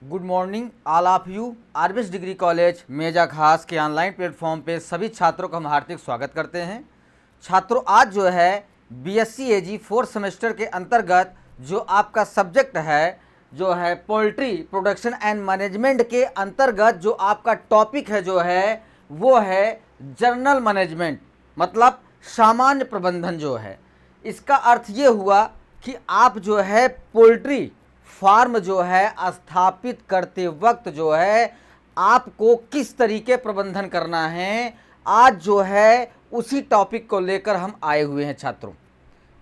Good morning all of you. RBS degree college Meja खास के online platform पे सभी छात्रों का हम हार्दिक स्वागत करते हैं। छात्रों, आज जो है बीएससी एजी फोर्थ सेमेस्टर के अंतर्गत जो आपका सब्जेक्ट है जो है पोल्ट्री प्रोडक्शन एंड मैनेजमेंट के अंतर्गत जो आपका टॉपिक है जो है वो है जर्नल मैनेजमेंट, मतलब सामान्य प्रबंधन जो है। इसका अर्थ ये हुआ कि आप जो है पोल्ट्री फार्म जो है स्थापित करते वक्त जो है आपको किस तरीके प्रबंधन करना है, आज जो है उसी टॉपिक को लेकर हम आए हुए हैं छात्रों।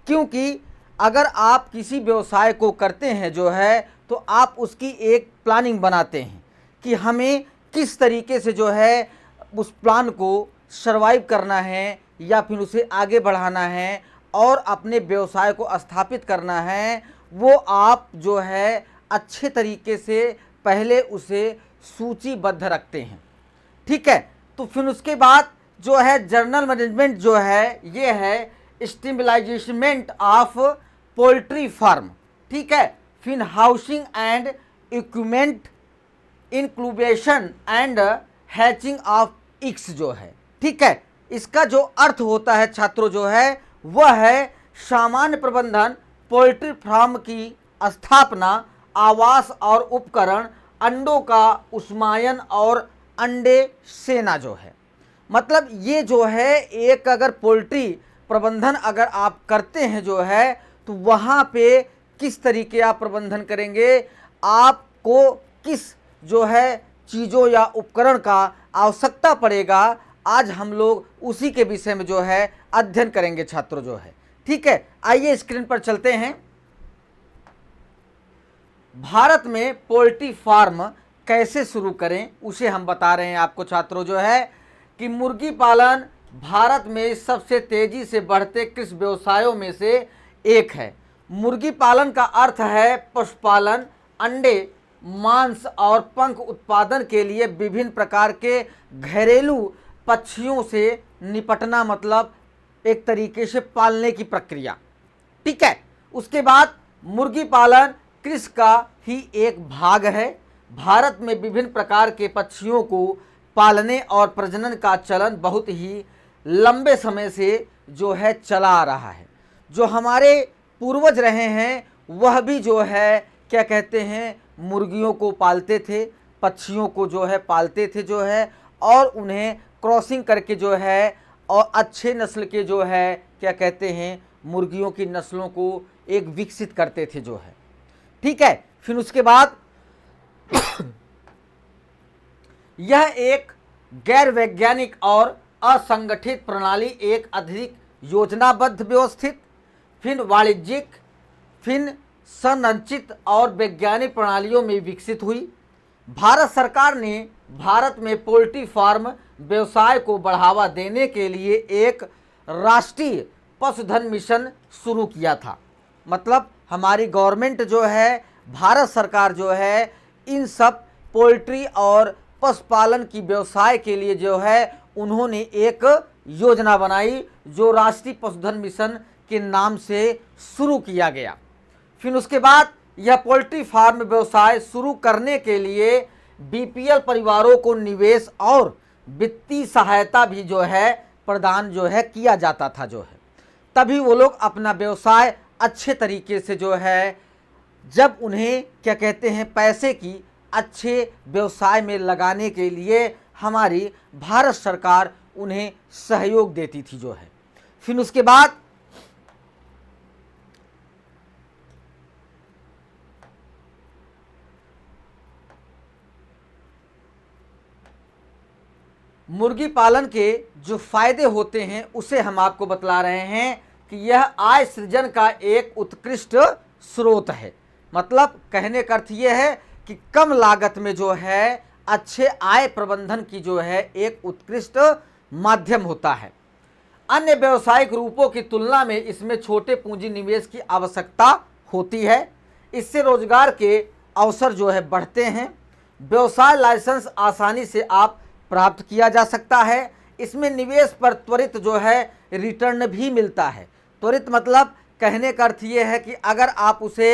क्योंकि अगर आप किसी व्यवसाय को करते हैं जो है तो आप उसकी एक प्लानिंग बनाते हैं कि हमें किस तरीके से जो है उस प्लान को सर्वाइव करना है या फिर उसे आगे बढ़ाना है और अपने व्यवसाय को स्थापित करना है। वो आप जो है अच्छे तरीके से पहले उसे सूचीबद्ध रखते हैं, ठीक है। तो फिर उसके बाद जो है जर्नल मैनेजमेंट जो है ये है स्टेबलाइजेशमेंट ऑफ पोल्ट्री फार्म, ठीक है। फिर housing and equipment, incubation and hatching of eggs जो है, ठीक है। इसका जो अर्थ होता है छात्रों जो है वह है सामान्य प्रबंधन, पोल्ट्री फार्म की स्थापना, आवास और उपकरण, अंडों का उष्मायन और अंडे सेना जो है। मतलब ये जो है एक अगर पोल्ट्री प्रबंधन अगर आप करते हैं जो है तो वहाँ पे किस तरीके आप प्रबंधन करेंगे, आपको किस जो है चीज़ों या उपकरण का आवश्यकता पड़ेगा, आज हम लोग उसी के विषय में जो है अध्ययन करेंगे छात्रों जो है, ठीक है। आइए स्क्रीन पर चलते हैं। भारत में पोल्ट्री फार्म कैसे शुरू करें उसे हम बता रहे हैं आपको छात्रों जो है कि मुर्गी पालन भारत में सबसे तेजी से बढ़ते कृषि व्यवसायों में से एक है। मुर्गी पालन का अर्थ है पशुपालन, अंडे, मांस और पंख उत्पादन के लिए विभिन्न प्रकार के घरेलू पक्षियों से निपटना, मतलब एक तरीके से पालने की प्रक्रिया, ठीक है। उसके बाद मुर्गी पालन कृषि का ही एक भाग है। भारत में विभिन्न प्रकार के पक्षियों को पालने और प्रजनन का चलन बहुत ही लंबे समय से जो है चला आ रहा है। जो हमारे पूर्वज रहे हैं वह भी जो है क्या कहते हैं मुर्गियों को पालते थे, पक्षियों को जो है पालते थे जो है, और उन्हें क्रॉसिंग करके जो है और अच्छे नस्ल के जो है क्या कहते हैं मुर्गियों की नस्लों को एक विकसित करते थे जो है, ठीक है। फिर उसके बाद यह एक गैर वैज्ञानिक और असंगठित प्रणाली एक अधिक योजनाबद्ध व्यवस्थित, फिर वाणिज्यिक, फिर संरचित और वैज्ञानिक प्रणालियों में विकसित हुई। भारत सरकार ने भारत में पोल्ट्री फार्म व्यवसाय को बढ़ावा देने के लिए एक राष्ट्रीय पशुधन मिशन शुरू किया था। मतलब हमारी गवर्नमेंट जो है, भारत सरकार जो है इन सब पोल्ट्री और पशुपालन की व्यवसाय के लिए जो है उन्होंने एक योजना बनाई जो राष्ट्रीय पशुधन मिशन के नाम से शुरू किया गया। फिर उसके बाद यह पोल्ट्री फार्म व्यवसाय शुरू करने के लिए बीपीएल परिवारों को निवेश और वित्तीय सहायता भी जो है प्रदान जो है किया जाता था जो है, तभी वो लोग अपना व्यवसाय अच्छे तरीके से जो है, जब उन्हें क्या कहते हैं पैसे की अच्छे व्यवसाय में लगाने के लिए हमारी भारत सरकार उन्हें सहयोग देती थी जो है। फिर उसके बाद मुर्गी पालन के जो फायदे होते हैं उसे हम आपको बतला रहे हैं कि यह आय सृजन का एक उत्कृष्ट स्रोत है। मतलब कहने का अर्थ यह है कि कम लागत में जो है अच्छे आय प्रबंधन की जो है एक उत्कृष्ट माध्यम होता है। अन्य व्यावसायिक रूपों की तुलना में इसमें छोटे पूंजी निवेश की आवश्यकता होती है। इससे रोजगार के अवसर जो है बढ़ते हैं। व्यवसाय लाइसेंस आसानी से आप प्राप्त किया जा सकता है। इसमें निवेश पर त्वरित जो है रिटर्न भी मिलता है। त्वरित मतलब कहने का अर्थ ये है कि अगर आप उसे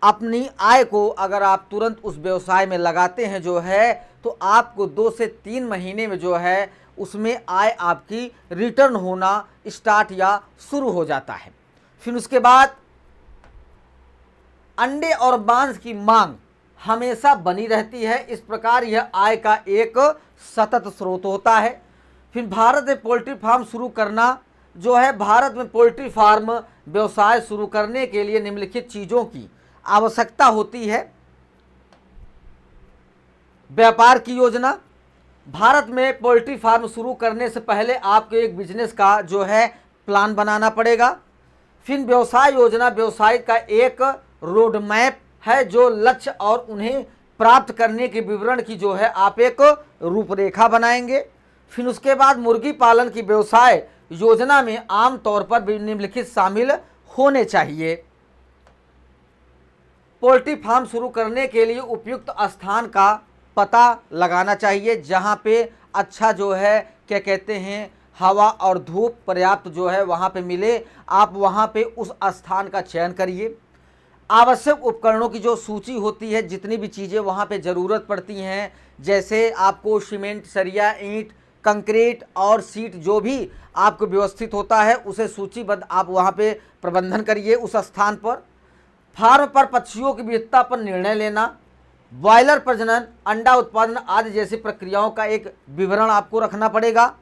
अपनी आय को अगर आप तुरंत उस व्यवसाय में लगाते हैं जो है, तो आपको 2 से 3 महीने में जो है उसमें आय आपकी रिटर्न होना स्टार्ट या शुरू हो जाता है। फिर उसके बाद अंडे और मांस की मांग हमेशा बनी रहती है, इस प्रकार यह आय का एक सतत स्रोत होता है। फिर भारत में पोल्ट्री फार्म शुरू करना जो है, भारत में पोल्ट्री फार्म व्यवसाय शुरू करने के लिए निम्नलिखित चीज़ों की आवश्यकता होती है। व्यापार की योजना, भारत में पोल्ट्री फार्म शुरू करने से पहले आपको एक बिजनेस का जो है प्लान बनाना पड़ेगा। फिर व्यवसाय योजना व्यवसाय का एक रोड मैप है जो लक्ष्य और उन्हें प्राप्त करने के विवरण की जो है आप एक रूपरेखा बनाएंगे। फिर उसके बाद मुर्गी पालन की व्यवसाय योजना में आमतौर पर निम्नलिखित शामिल होने चाहिए। पोल्ट्री फार्म शुरू करने के लिए उपयुक्त स्थान का पता लगाना चाहिए, जहां पे अच्छा जो है क्या कहते हैं हवा और धूप पर्याप्त जो है वहां पे मिले, आप वहां पे उस स्थान का चयन करिए। आवश्यक उपकरणों की जो सूची होती है, जितनी भी चीज़ें वहाँ पे ज़रूरत पड़ती हैं, जैसे आपको सीमेंट, सरिया, ईंट, कंक्रीट और सीट जो भी आपको व्यवस्थित होता है उसे सूचीबद्ध आप वहाँ पे प्रबंधन करिए उस स्थान पर। फार्म पर पक्षियों की विविधता पर निर्णय लेना, ब्रॉयलर प्रजनन, अंडा उत्पादन आदि जैसी प्रक्रियाओं का एक विवरण आपको रखना पड़ेगा।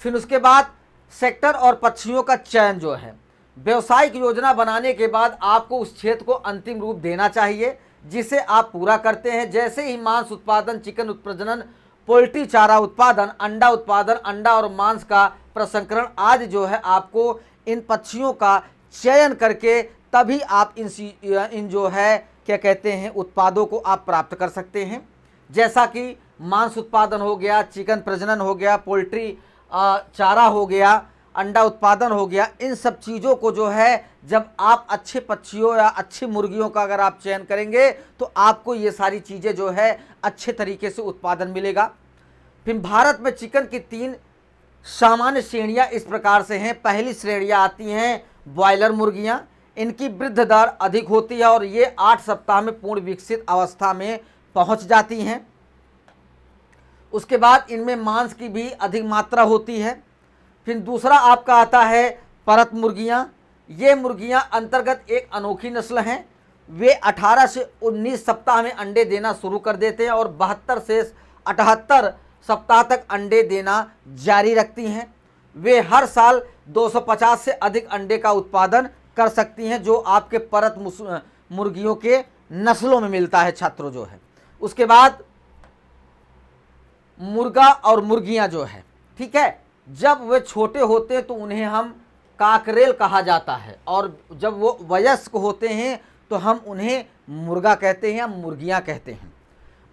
फिर उसके बाद सेक्टर और पक्षियों का चयन जो है, व्यवसायिक योजना बनाने के बाद आपको उस क्षेत्र को अंतिम रूप देना चाहिए जिसे आप पूरा करते हैं। जैसे ही मांस उत्पादन, चिकन प्रजनन, पोल्ट्री चारा उत्पादन, अंडा और मांस का प्रसंस्करण आदि जो है, आपको इन पक्षियों का चयन करके तभी आप इन जो है क्या कहते हैं उत्पादों को आप प्राप्त कर सकते हैं। जैसा कि मांस उत्पादन हो गया, चिकन प्रजनन हो गया, पोल्ट्री चारा हो गया, अंडा उत्पादन हो गया, इन सब चीज़ों को जो है जब आप अच्छे पक्षियों या अच्छी मुर्गियों का अगर आप चयन करेंगे तो आपको ये सारी चीज़ें जो है अच्छे तरीके से उत्पादन मिलेगा। फिर भारत में चिकन की 3 सामान्य श्रेणियां इस प्रकार से हैं। पहली श्रेणियां आती हैं ब्रॉयलर मुर्गियां, इनकी वृद्धि दर अधिक होती है और ये 8 सप्ताह में पूर्ण विकसित अवस्था में पहुंच जाती हैं। उसके बाद इनमें मांस की भी अधिक मात्रा होती है। फिर दूसरा आपका आता है परत मुर्गियां। ये मुर्गियां अंतर्गत एक अनोखी नस्ल हैं। वे 18 से 19 सप्ताह में अंडे देना शुरू कर देते हैं और 72 से 78 सप्ताह तक अंडे देना जारी रखती हैं। वे हर साल 250 से अधिक अंडे का उत्पादन कर सकती हैं, जो आपके परत मुर्गियों के नस्लों में मिलता है छात्रों जो है। उसके बाद मुर्गा और मुर्गियां जो है, ठीक है, जब वे छोटे होते हैं तो उन्हें हम काकरेल कहा जाता है और जब वो वयस्क होते हैं तो हम उन्हें मुर्गा कहते हैं या मुर्गियां कहते हैं।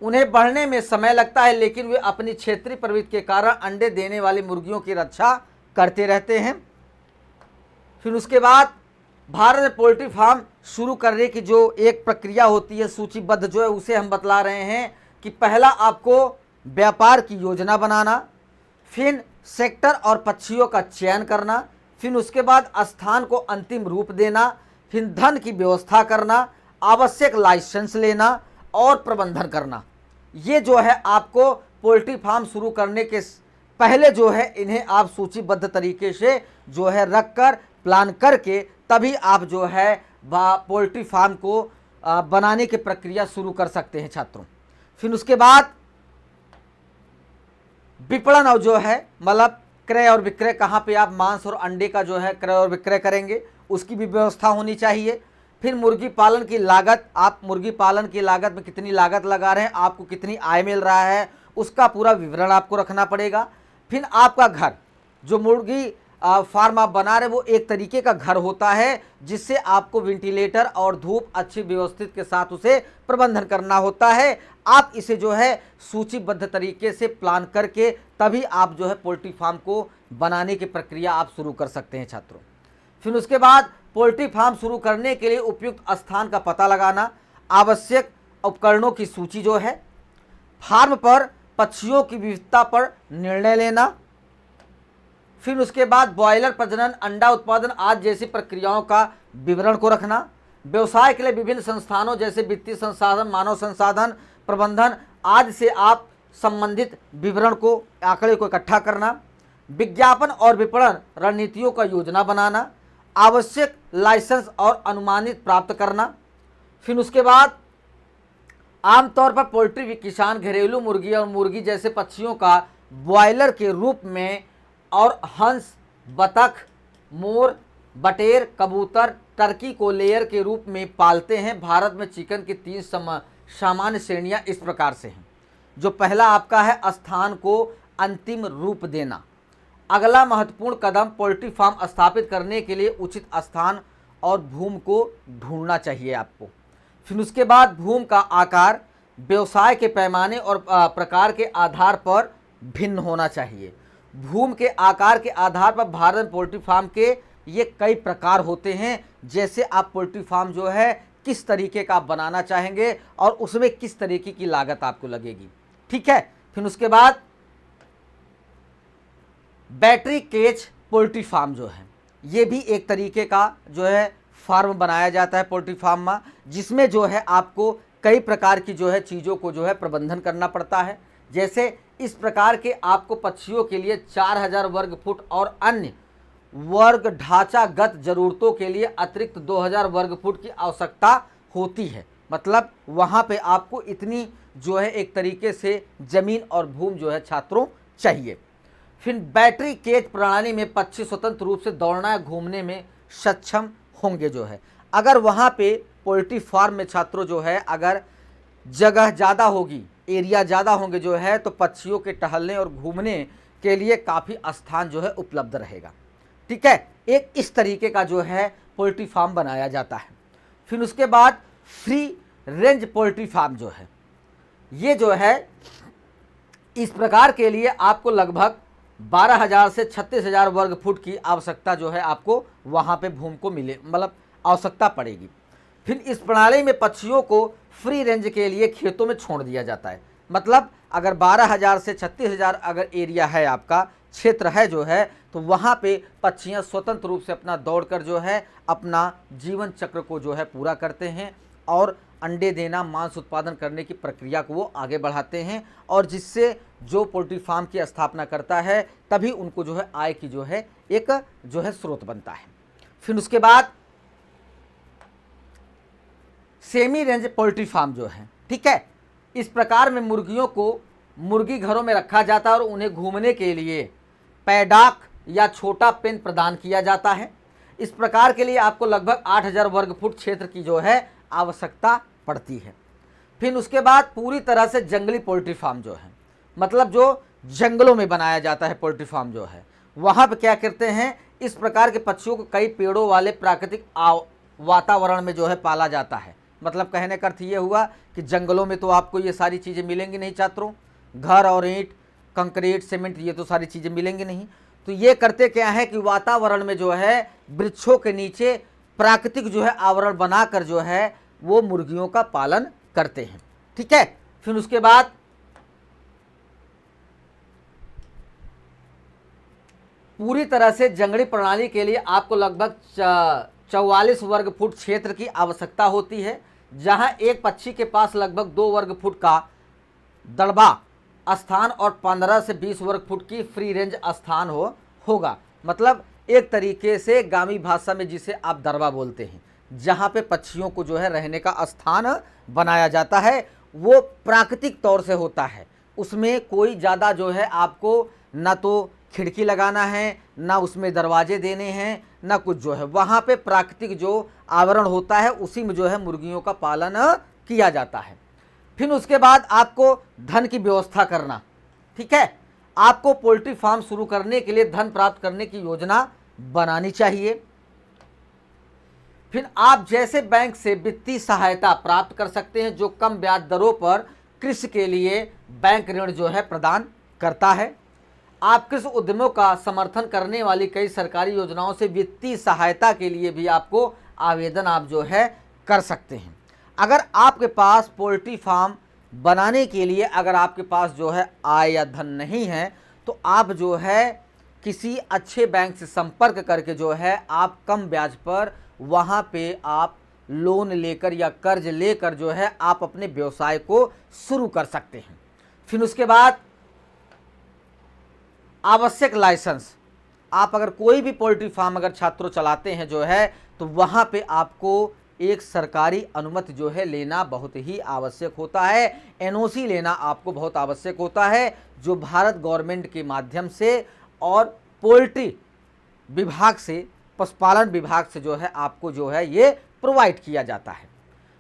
उन्हें बढ़ने में समय लगता है, लेकिन वे अपनी क्षेत्रीय प्रवृत्ति के कारण अंडे देने वाली मुर्गियों की रक्षा करते रहते हैं। फिर उसके बाद भारत में पोल्ट्री फार्म शुरू करने की जो एक प्रक्रिया होती है सूचीबद्ध जो है, उसे हम बतला रहे हैं कि पहला आपको व्यापार की योजना बनाना, फिर सेक्टर और पक्षियों का चयन करना, फिर उसके बाद स्थान को अंतिम रूप देना, फिर धन की व्यवस्था करना, आवश्यक लाइसेंस लेना और प्रबंधन करना। ये जो है आपको पोल्ट्री फार्म शुरू करने के पहले जो है इन्हें आप सूचीबद्ध तरीके से जो है रख कर प्लान करके तभी आप जो है पोल्ट्री फार्म को बनाने की प्रक्रिया शुरू कर सकते हैं छात्रों। फिर उसके बाद विपणन और जो है मतलब क्रय और विक्रय, कहाँ पे आप मांस और अंडे का जो है क्रय और विक्रय करेंगे उसकी भी व्यवस्था होनी चाहिए। फिर मुर्गी पालन की लागत, आप मुर्गी पालन की लागत में कितनी लागत लगा रहे हैं, आपको कितनी आय मिल रहा है, उसका पूरा विवरण आपको रखना पड़ेगा। फिर आपका घर जो मुर्गी फार्म आप बना रहे वो एक तरीके का घर होता है जिससे आपको वेंटिलेटर और धूप अच्छी व्यवस्थित के साथ उसे प्रबंधन करना होता है। आप इसे जो है सूचीबद्ध तरीके से प्लान करके तभी आप जो है पोल्ट्री फार्म को बनाने की प्रक्रिया आप शुरू कर सकते हैं छात्रों। फिर उसके बाद पोल्ट्री फार्म शुरू करने के लिए उपयुक्त स्थान का पता लगाना, आवश्यक उपकरणों की सूची जो है, फार्म पर पक्षियों की विविधता पर निर्णय लेना, फिर उसके बाद ब्रॉयलर प्रजनन, अंडा उत्पादन आदि जैसी प्रक्रियाओं का विवरण को रखना, व्यवसाय के लिए विभिन्न संस्थानों जैसे वित्तीय संसाधन, मानव संसाधन प्रबंधन आदि से आप संबंधित विवरण को, आंकड़े को इकट्ठा करना, विज्ञापन और विपणन रणनीतियों का योजना बनाना, आवश्यक लाइसेंस और अनुमानित प्राप्त करना। फिर उसके बाद आमतौर पर पोल्ट्री किसान घरेलू मुर्गी और मुर्गी जैसे पक्षियों का ब्रॉयलर के रूप में और हंस, बतख, मोर, बटेर, कबूतर, टर्की को लेयर के रूप में पालते हैं। भारत में चिकन की 3 सामान्य श्रेणियां इस प्रकार से हैं। जो पहला आपका है स्थान को अंतिम रूप देना। अगला महत्वपूर्ण कदम पोल्ट्री फार्म स्थापित करने के लिए उचित स्थान और भूमि को ढूंढना चाहिए आपको। फिर उसके बाद भूमि का आकार व्यवसाय के पैमाने और प्रकार के आधार पर भिन्न होना चाहिए। भूमि के आकार के आधार पर भारत में पोल्ट्री फार्म के ये कई प्रकार होते हैं। जैसे आप पोल्ट्री फार्म जो है किस तरीके का आप बनाना चाहेंगे और उसमें किस तरीके की लागत आपको लगेगी, ठीक है। फिर उसके बाद बैटरी केज पोल्ट्री फार्म जो है ये भी एक तरीके का जो है फार्म बनाया जाता है पोल्ट्री फार्म में, जिसमें जो है आपको कई प्रकार की जो है चीज़ों को जो है प्रबंधन करना पड़ता है। जैसे इस प्रकार के आपको पक्षियों के लिए 4000 वर्ग फुट और अन्य वर्ग ढांचागत जरूरतों के लिए अतिरिक्त 2000 वर्ग फुट की आवश्यकता होती है। मतलब वहाँ पे आपको इतनी जो है एक तरीके से ज़मीन और भूमि जो है छात्रों चाहिए। फिर बैटरी केज प्रणाली में पक्षी स्वतंत्र रूप से दौड़ना या घूमने में सक्षम होंगे जो है। अगर वहाँ पे पोल्ट्री फार्म में छात्रों जो है अगर जगह ज़्यादा होगी, एरिया ज़्यादा होंगे जो है, तो पक्षियों के टहलने और घूमने के लिए काफ़ी स्थान जो है उपलब्ध रहेगा, ठीक है। एक इस तरीके का जो है पोल्ट्री फार्म बनाया जाता है। फिर उसके बाद फ्री रेंज पोल्ट्री फार्म जो है ये जो है इस प्रकार के लिए आपको लगभग 12,000 से 36,000 वर्ग फुट की आवश्यकता जो है आपको वहाँ पे भूमि को मिले, मतलब आवश्यकता पड़ेगी। फिर इस प्रणाली में पक्षियों को फ्री रेंज के लिए खेतों में छोड़ दिया जाता है। मतलब अगर 12,000 से 36,000 अगर एरिया है, आपका क्षेत्र है जो है, तो वहाँ पे पक्षियाँ स्वतंत्र रूप से अपना दौड़कर जो है अपना जीवन चक्र को जो है पूरा करते हैं और अंडे देना, मांस उत्पादन करने की प्रक्रिया को वो आगे बढ़ाते हैं, और जिससे जो पोल्ट्री फार्म की स्थापना करता है तभी उनको जो है आय की जो है एक जो है स्रोत बनता है। फिर उसके बाद सेमी रेंज पोल्ट्री फार्म जो है, ठीक है। इस प्रकार में मुर्गियों को मुर्गी घरों में रखा जाता है और उन्हें घूमने के लिए पैडाक या छोटा पेन प्रदान किया जाता है। इस प्रकार के लिए आपको लगभग 8,000 वर्ग फुट क्षेत्र की जो है आवश्यकता पड़ती है। फिर उसके बाद पूरी तरह से जंगली पोल्ट्री फार्म जो है, मतलब जो जंगलों में बनाया जाता है पोल्ट्री फार्म जो है, वहाँ पे क्या करते हैं, इस प्रकार के पक्षियों को कई पेड़ों वाले प्राकृतिक वातावरण में जो है पाला जाता है। मतलब कहने का अर्थ ये हुआ कि जंगलों में तो आपको ये सारी चीज़ें मिलेंगी नहीं छात्रों, घर और ईंट, कंक्रीट, सीमेंट, ये तो सारी चीज़ें मिलेंगी नहीं। तो ये करते क्या है कि वातावरण में जो है वृक्षों के नीचे प्राकृतिक जो है आवरण बनाकर जो है वो मुर्गियों का पालन करते हैं, ठीक है। फिर उसके बाद पूरी तरह से जंगली प्रणाली के लिए आपको लगभग 44 वर्ग फुट क्षेत्र की आवश्यकता होती है, जहां एक पक्षी के पास लगभग 2 वर्ग फुट का दड़बा स्थान और 15 से 20 वर्ग फुट की फ्री रेंज स्थान होगा। मतलब एक तरीके से गामी भाषा में जिसे आप दरबा बोलते हैं, जहाँ पे पक्षियों को जो है रहने का स्थान बनाया जाता है, वो प्राकृतिक तौर से होता है। उसमें कोई ज़्यादा जो है आपको ना तो खिड़की लगाना है, ना उसमें दरवाजे देने हैं, ना कुछ जो है, वहाँ पे प्राकृतिक जो आवरण होता है उसी में जो है मुर्गियों का पालन किया जाता है। फिर उसके बाद आपको धन की व्यवस्था करना, ठीक है। आपको पोल्ट्री फार्म शुरू करने के लिए धन प्राप्त करने की योजना बनानी चाहिए। फिर आप जैसे बैंक से वित्तीय सहायता प्राप्त कर सकते हैं, जो कम ब्याज दरों पर कृषि के लिए बैंक ऋण जो है प्रदान करता है। आप कृषि उद्यमों का समर्थन करने वाली कई सरकारी योजनाओं से वित्तीय सहायता के लिए भी आपको आवेदन आप जो है कर सकते हैं। अगर आपके पास पोल्ट्री फार्म बनाने के लिए अगर आपके पास जो है आय या धन नहीं है, तो आप जो है किसी अच्छे बैंक से संपर्क करके जो है आप कम ब्याज पर वहाँ पे आप लोन लेकर या कर्ज लेकर जो है आप अपने व्यवसाय को शुरू कर सकते हैं। फिर उसके बाद आवश्यक लाइसेंस, आप अगर कोई भी पोल्ट्री फार्म अगर छात्रों चलाते हैं जो है, तो वहाँ पे आपको एक सरकारी अनुमति जो है लेना बहुत ही आवश्यक होता है। एनओसी लेना आपको बहुत आवश्यक होता है, जो भारत गवर्नमेंट के माध्यम से और पोल्ट्री विभाग से, पशुपालन विभाग से जो है आपको जो है ये प्रोवाइड किया जाता है।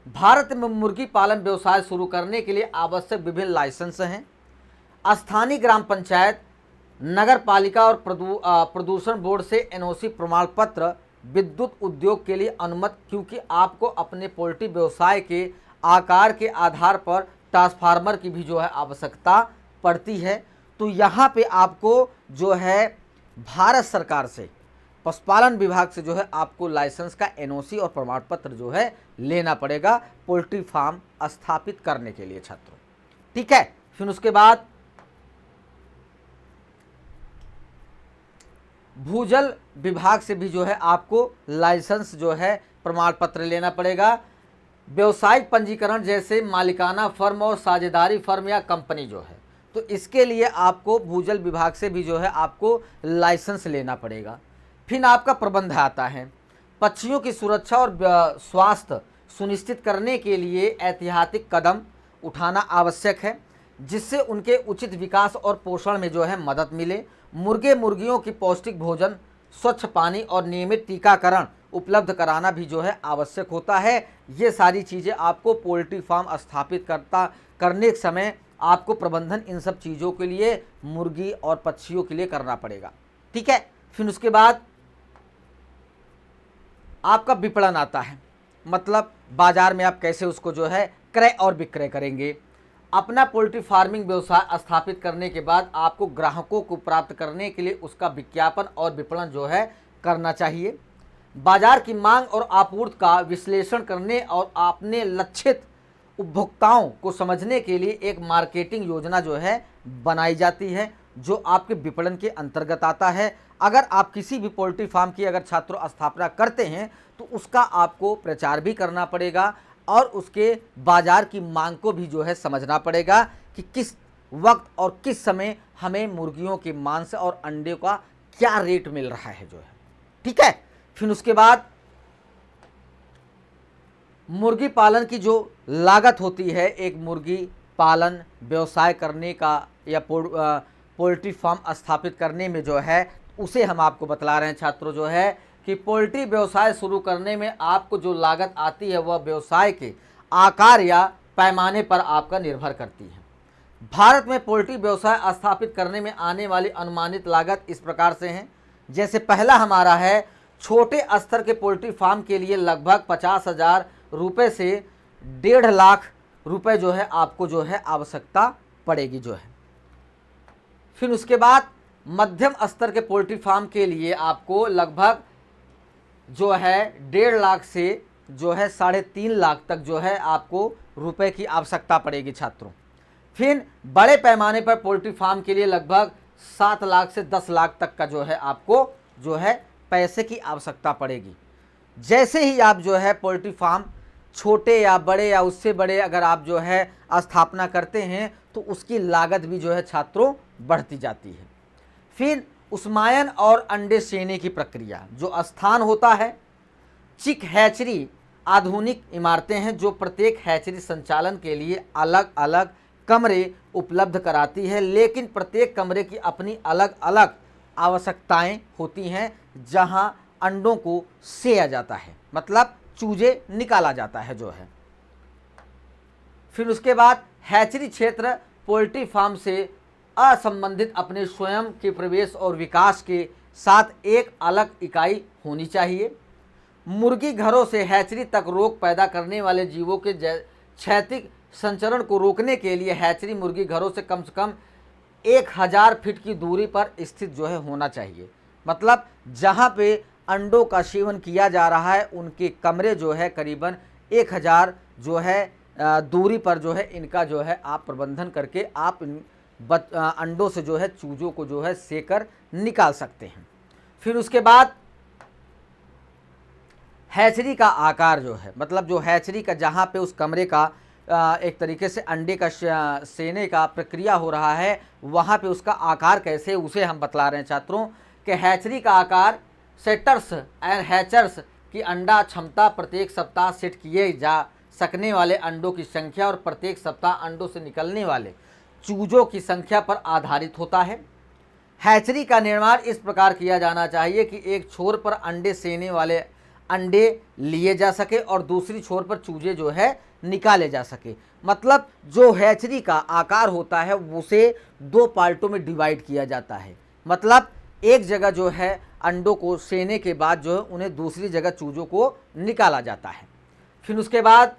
भारत में मुर्गी पालन व्यवसाय शुरू करने के लिए आवश्यक विभिन्न लाइसेंस हैं। स्थानीय ग्राम पंचायत, नगर पालिका और प्रदूषण बोर्ड से एनओसी प्रमाण पत्र, विद्युत उद्योग के लिए अनुमति, क्योंकि आपको अपने पोल्ट्री व्यवसाय के आकार के आधार पर ट्रांसफार्मर की भी जो है आवश्यकता पड़ती है। तो यहाँ पे आपको जो है भारत सरकार से, पशुपालन विभाग से जो है आपको लाइसेंस का एनओसी और प्रमाण पत्र जो है लेना पड़ेगा पोल्ट्री फार्म स्थापित करने के लिए छात्रों। ठीक है, फिर उसके बाद भूजल विभाग से भी जो है आपको लाइसेंस जो है प्रमाण पत्र लेना पड़ेगा। व्यवसायिक पंजीकरण जैसे मालिकाना फर्म और साझेदारी फर्म या कंपनी जो है, तो इसके लिए आपको भूजल विभाग से भी जो है आपको लाइसेंस लेना पड़ेगा। फिर आपका प्रबंध आता है। पक्षियों की सुरक्षा और स्वास्थ्य सुनिश्चित करने के लिए ऐतिहासिक कदम उठाना आवश्यक है, जिससे उनके उचित विकास और पोषण में जो है मदद मिले। मुर्गे मुर्गियों की पौष्टिक भोजन, स्वच्छ पानी और नियमित टीकाकरण उपलब्ध कराना भी जो है आवश्यक होता है। ये सारी चीज़ें आपको पोल्ट्री फार्म स्थापित करने के समय आपको प्रबंधन इन सब चीज़ों के लिए, मुर्गी और पक्षियों के लिए करना पड़ेगा। ठीक है, फिर उसके बाद आपका विपणन आता है, मतलब बाजार में आप कैसे उसको जो है क्रय और विक्रय करेंगे। अपना पोल्ट्री फार्मिंग व्यवसाय स्थापित करने के बाद आपको ग्राहकों को प्राप्त करने के लिए उसका विज्ञापन और विपणन जो है करना चाहिए। बाजार की मांग और आपूर्ति का विश्लेषण करने और अपने लक्षित उपभोक्ताओं को समझने के लिए एक मार्केटिंग योजना जो है बनाई जाती है, जो आपके विपणन के अंतर्गत आता है। अगर आप किसी भी पोल्ट्री फार्म की अगर छात्रों स्थापना करते हैं तो उसका आपको प्रचार भी करना पड़ेगा और उसके बाजार की मांग को भी जो है समझना पड़ेगा कि किस वक्त और किस समय हमें मुर्गियों के मांस और अंडे का क्या रेट मिल रहा है जो है। ठीक है, फिर उसके बाद मुर्गी पालन की जो लागत होती है, एक मुर्गी पालन व्यवसाय करने का या पोल्ट्री फार्म स्थापित करने में जो है, उसे हम आपको बतला रहे हैं छात्रों जो है कि पोल्ट्री व्यवसाय शुरू करने में आपको जो लागत आती है वह व्यवसाय के आकार या पैमाने पर आपका निर्भर करती है। भारत में पोल्ट्री व्यवसाय स्थापित करने में आने वाली अनुमानित लागत इस प्रकार से हैं। जैसे पहला हमारा है, छोटे स्तर के पोल्ट्री फार्म के लिए लगभग 50,000 रुपये से 1.5 लाख रुपए जो है आपको जो है आवश्यकता पड़ेगी जो है। फिर उसके बाद मध्यम स्तर के पोल्ट्री फार्म के लिए आपको लगभग जो है 1.5 लाख से जो है 3.5 लाख तक जो है आपको रुपए की आवश्यकता पड़ेगी छात्रों। फिर बड़े पैमाने पर पोल्ट्री फार्म के लिए लगभग 7 लाख से 10 लाख तक का जो है आपको जो है पैसे की आवश्यकता पड़ेगी। जैसे ही आप जो है पोल्ट्री फार्म छोटे या बड़े या उससे बड़े अगर आप जो है स्थापना करते हैं तो उसकी लागत भी जो है छात्रों बढ़ती जाती है। फिर उस्मायन और अंडे सेने की प्रक्रिया, जो स्थान होता है, चिक हैचरी आधुनिक इमारतें हैं जो प्रत्येक हैचरी संचालन के लिए अलग अलग कमरे उपलब्ध कराती है, लेकिन प्रत्येक कमरे की अपनी अलग अलग आवश्यकताएं होती हैं जहां अंडों को सेया जाता है, मतलब चूजे निकाला जाता है जो है। फिर उसके बाद हैचरी क्षेत्र पोल्ट्री फार्म से असंबंधित अपने स्वयं के प्रवेश और विकास के साथ एक अलग इकाई होनी चाहिए। मुर्गी घरों से हैचरी तक रोग पैदा करने वाले जीवों के क्षैतिज संचरण को रोकने के लिए हैचरी मुर्गी घरों से कम 1000 फीट की दूरी पर स्थित जो है होना चाहिए। मतलब जहाँ पे अंडों का सेवन किया जा रहा है उनके कमरे जो है करीबन 1000 जो है दूरी पर जो है इनका जो है आप प्रबंधन करके आप अंडों से जो है चूजों को जो है सेकर निकाल सकते हैं। फिर उसके बाद हैचरी का आकार जो है, मतलब जो हैचरी का जहाँ पे उस कमरे का एक तरीके से अंडे का सेने का प्रक्रिया हो रहा है, वहाँ पे उसका आकार कैसे, उसे हम बतला रहे हैं छात्रों कि हैचरी का आकार सेटर्स एंड हैचर्स की अंडा क्षमता, प्रत्येक सप्ताह सेट किए जा सकने वाले अंडों की संख्या और प्रत्येक सप्ताह अंडों से निकलने वाले चूजों की संख्या पर आधारित होता है। हैचरी का निर्माण इस प्रकार किया जाना चाहिए कि एक छोर पर अंडे सेने वाले अंडे लिए जा सके और दूसरी छोर पर चूजे जो है निकाले जा सके। मतलब जो हैचरी का आकार होता है उसे दो पार्टों में डिवाइड किया जाता है। मतलब एक जगह जो है अंडों को सेने के बाद जो है उन्हें दूसरी जगह चूजों को निकाला जाता है। फिर उसके बाद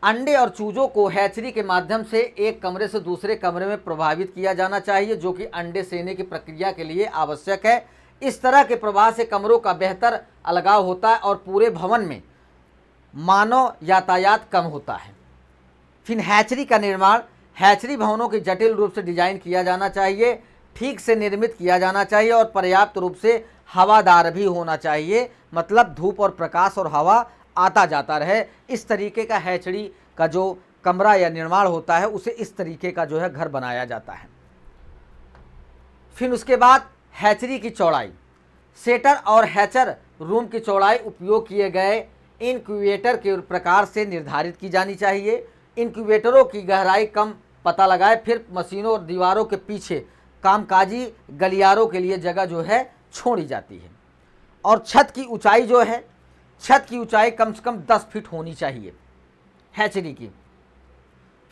अंडे और चूजों को हैचरी के माध्यम से एक कमरे से दूसरे कमरे में प्रभावित किया जाना चाहिए, जो कि अंडे सेने की प्रक्रिया के लिए आवश्यक है। इस तरह के प्रवाह से कमरों का बेहतर अलगाव होता है और पूरे भवन में मानव यातायात कम होता है। फिर हैचरी का निर्माण, हैचरी भवनों की जटिल रूप से डिजाइन किया जाना चाहिए, ठीक से निर्मित किया जाना चाहिए और पर्याप्त रूप से हवादार भी होना चाहिए। मतलब धूप और प्रकाश और हवा आता जाता रहे। इस तरीके का हैचरी का जो कमरा या निर्माण होता है उसे इस तरीके का जो है घर बनाया जाता है। फिर उसके बाद हैचरी की चौड़ाई, सेटर और हैचर रूम की चौड़ाई उपयोग किए गए इनक्यूबेटर के प्रकार से निर्धारित की जानी चाहिए। इनक्यूबेटरों की गहराई कम पता लगाए। फिर मशीनों और दीवारों के पीछे कामकाजी गलियारों के लिए जगह जो है छोड़ी जाती है। और छत की ऊंचाई जो है, छत की ऊंचाई कम से कम 10 फीट होनी चाहिए हैचरी की।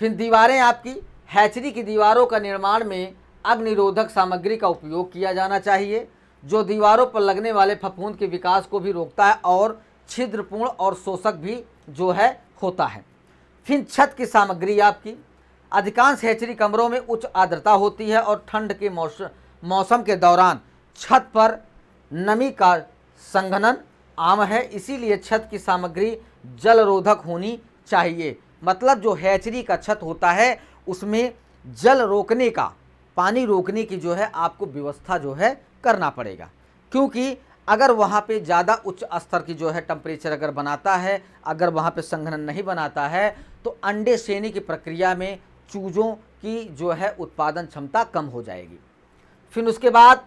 फिर दीवारें आपकी, हैचरी की दीवारों का निर्माण में अग्निरोधक सामग्री का उपयोग किया जाना चाहिए, जो दीवारों पर लगने वाले फफूंद के विकास को भी रोकता है और छिद्रपूर्ण और शोषक भी जो है होता है। फिर छत की सामग्री आपकी, अधिकांश हैचरी कमरों में उच्च आर्द्रता होती है और ठंड के मौसम के दौरान छत पर नमी का संघनन आम है, इसीलिए छत की सामग्री जलरोधक होनी चाहिए। मतलब जो हैचरी का छत होता है उसमें जल रोकने का, पानी रोकने की जो है आपको व्यवस्था जो है करना पड़ेगा, क्योंकि अगर वहाँ पे ज़्यादा उच्च स्तर की जो है टेम्परेचर अगर बनाता है, अगर वहाँ पे संघनन नहीं बनाता है तो अंडे सेने की प्रक्रिया में चूजों की जो है उत्पादन क्षमता कम हो जाएगी। फिर उसके बाद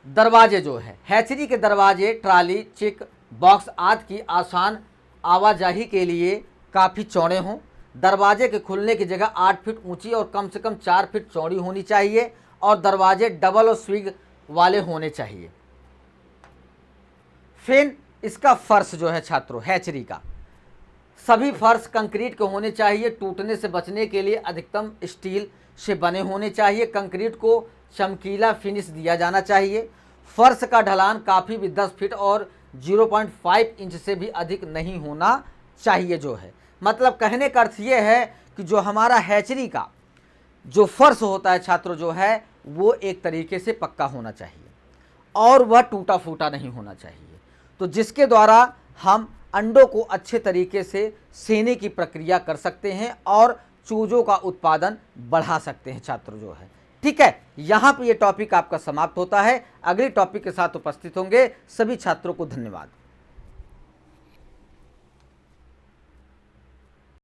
दरवाजे जो है, हैचरी के दरवाजे ट्राली, चिक, बॉक्स आदि की आसान आवाजाही के लिए काफ़ी चौड़े हों। दरवाजे के खुलने की जगह 8 फीट ऊंची और कम से कम 4 फीट चौड़ी होनी चाहिए और दरवाजे डबल और स्विंग वाले होने चाहिए। फिर इसका फर्श जो है छात्रों, हैचरी का सभी फर्श कंक्रीट के होने चाहिए। टूटने से बचने के लिए अधिकतम स्टील से बने होने चाहिए। कंक्रीट को चमकीला फिनिश दिया जाना चाहिए। फर्श का ढलान काफ़ी भी 10 फीट और 0.5 इंच से भी अधिक नहीं होना चाहिए जो है। मतलब कहने का अर्थ ये है कि जो हमारा हैचरी का जो फर्श होता है छात्रों जो है वो एक तरीके से पक्का होना चाहिए और वह टूटा फूटा नहीं होना चाहिए, तो जिसके द्वारा हम अंडों को अच्छे तरीके से सेने की प्रक्रिया कर सकते हैं और चूजों का उत्पादन बढ़ा सकते हैं छात्रों जो है। ठीक है, यहाँ पे ये टॉपिक आपका समाप्त होता है। अगले टॉपिक के साथ उपस्थित होंगे। सभी छात्रों को धन्यवाद।